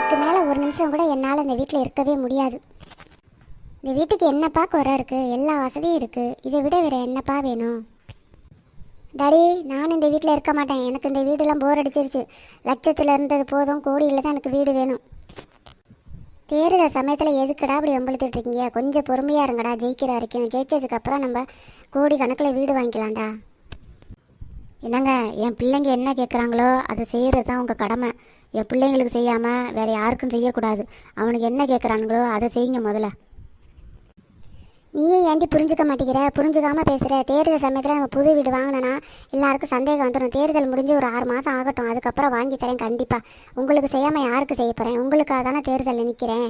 இதுக்கு மேலே ஒரு நிமிஷம் கூட என்னால் இந்த வீட்டில் இருக்கவே முடியாது. இந்த வீட்டுக்கு என்னப்பா குறை இருக்குது? எல்லா வசதியும் இருக்குது. இதை விட வேறு என்னப்பா வேணும்? டாடி, நான் இந்த வீட்டில் இருக்க மாட்டேன். எனக்கு இந்த வீடெல்லாம் போர் அடிச்சிருச்சு. லட்சத்தில் இருந்தது போதும், கோடியில் தான் எனக்கு வீடு வேணும். தேர்தல் சமயத்தில் எதுக்கடா அப்படி வம்பளுத்துட்டு இருக்கீங்க? கொஞ்சம் பொறுமையாக இருங்கடா. ஜெயிக்கிற வரைக்கும், ஜெயிச்சதுக்கப்புறம் நம்ம கோடி கணக்கில் வீடு வாங்கிக்கலாம்டா. என்னங்க, என் பிள்ளைங்க என்ன கேட்குறாங்களோ அதை செய்கிறது தான் உங்கள் கடமை. என் பிள்ளைங்களுக்கு செய்யாமல் வேறு யாருக்கும் செய்யக்கூடாது. அவனுக்கு என்ன கேட்குறானுங்களோ அதை செய்யுங்க முதல்ல. நீயே ஏன்டி புரிஞ்சுக்க மாட்டேங்கிற? புரிஞ்சுக்காமல் பேசுகிற? தேர்தல் சமயத்தில் நம்ம புது வீடு வாங்கினோன்னா எல்லாருக்கும் சந்தேகம் வந்துடும். தேர்தல் முடிஞ்சு ஒரு 6 மாதம் ஆகட்டும், அதுக்கப்புறம் வாங்கி தரேன் கண்டிப்பாக. உங்களுக்கு செய்யாமல் யாருக்கு செய்ய போகிறேன்? உங்களுக்காக தானே தேர்தலில் நிற்கிறேன்.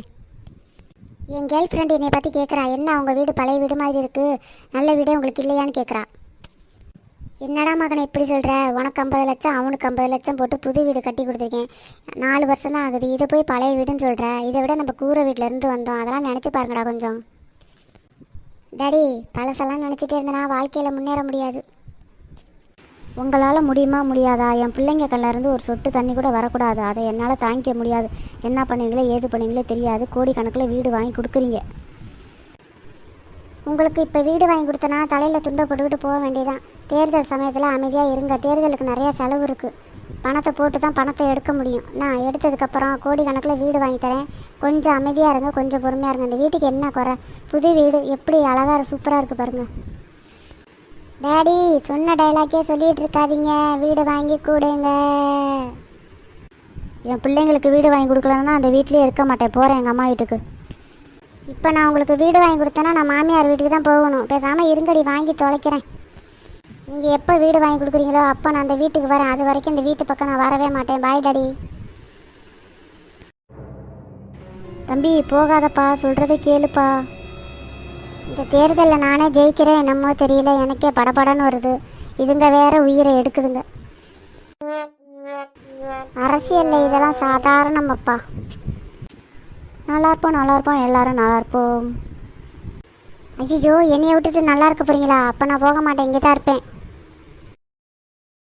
என் கேர்ள் ஃப்ரெண்டு என்னை பற்றி கேட்குறா, என்ன உங்கள் வீடு பழைய வீடு மாதிரி இருக்குது, நல்ல வீடே உங்களுக்கு இல்லையான்னு கேட்குறா. என்னடா மகனை இப்படி சொல்கிற? உனக்கு 50 லட்சம், அவனுக்கு 50 லட்சம் போட்டு புது வீடு கட்டி கொடுத்துருக்கேன். 4 வருஷம் தான் ஆகுது. இதை போய் பழைய வீடுன்னு சொல்கிற? இதை விட நம்ம கூரை வீட்டில் இருந்து வந்தோம். அதெல்லாம் நினச்சி பாருங்கடா கொஞ்சம். டாடி, பழசெல்லாம் நினச்சிட்டே இருந்தனா வாழ்க்கையில் முன்னேற முடியாது. உங்களால் முடியுமா முடியாதா? என் பிள்ளைங்க கல்லேருந்து ஒரு சொட்டு தண்ணி கூட வரக்கூடாது. அதை என்னால் தாங்கிக்க முடியாது. என்ன பண்ணுவீங்களோ ஏது பண்ணுவீங்களோ தெரியாது. கோடிக்கணக்கில் வீடு வாங்கி கொடுக்குறீங்க. உங்களுக்கு இப்போ வீடு வாங்கி கொடுத்தனா தலையில் துண்டை போட்டுக்கிட்டு போக வேண்டியதான். தேர்தல் சமயத்தில் அமைதியாக இருங்க. தேர்தலுக்கு நிறையா செலவு இருக்குது. பணத்தை போட்டு தான் பணத்தை எடுக்க முடியும். நான் எடுத்ததுக்கப்புறம் கோடிக்கணக்கில் வீடு வாங்கி தரேன். கொஞ்சம் அமைதியாக இருங்க, கொஞ்சம் பொறுமையாக இருங்க. இந்த வீட்டுக்கு என்ன குறை? புது வீடு எப்படி அழகாக சூப்பராக இருக்குது பாருங்கள். டேடி, சொன்ன டைலாக்கே சொல்லிகிட்டு இருக்காதீங்க. வீடு வாங்கி கொடுங்க. என் பிள்ளைங்களுக்கு வீடு வாங்கி கொடுக்கலன்னா அந்த வீட்லேயே இருக்க மாட்டேன். போகிறேன் எங்கள் அம்மா வீட்டுக்கு. இப்போ நான் உங்களுக்கு வீடு வாங்கி கொடுத்தேன்னா நான் மாமியார் வீட்டுக்கு தான் போகணும். பேசாமல் இருங்கடி, வாங்கி தொலைக்கிறேன். நீங்கள் எப்போ வீடு வாங்கி கொடுக்குறீங்களோ அப்போ நான் அந்த வீட்டுக்கு வரேன். அது வரைக்கும் இந்த வீட்டு பக்கம் நான் வரவே மாட்டேன். Bye daddy. தம்பி, போகாதப்பா, சொல்கிறத கேளுப்பா. இந்த தேர்தலில் நானே ஜெயிக்கிறேன் என்னமோ தெரியல, எனக்கே படபடன்னு வருது. இதுங்க வேற உயிரை எடுக்குதுங்க. அரசியலில் இதெல்லாம் சாதாரணமப்பா. நல்லா இருப்போம், எல்லாரும் நல்லா இருப்போம். ஐயோ, என்னையை விட்டுட்டு நல்லா இருக்க போகிறீங்களா? அப்போ நான் போக மாட்டேன், இங்கே தான் இருப்பேன்.